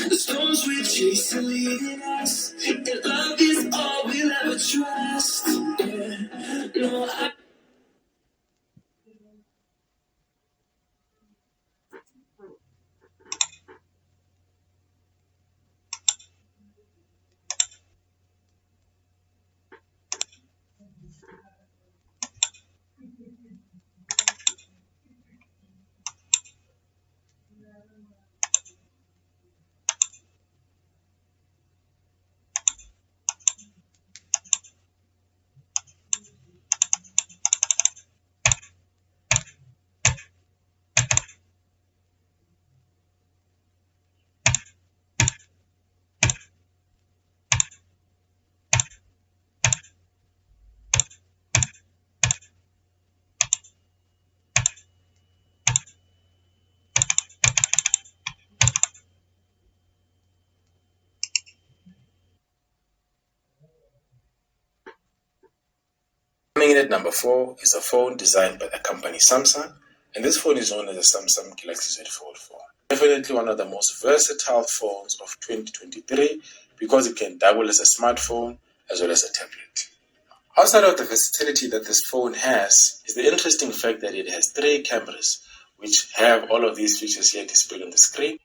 The storms we chase are leading us, and love is all we'll ever trust. Yeah. No, Coming in at number 4 is a phone designed by the company Samsung, and this phone is known as the Samsung Galaxy Z Fold 4. Definitely one of the most versatile phones of 2023 because it can double as a smartphone as well as a tablet. Outside of the versatility that this phone has is the interesting fact that it has 3 cameras which have all of these features here displayed on the screen.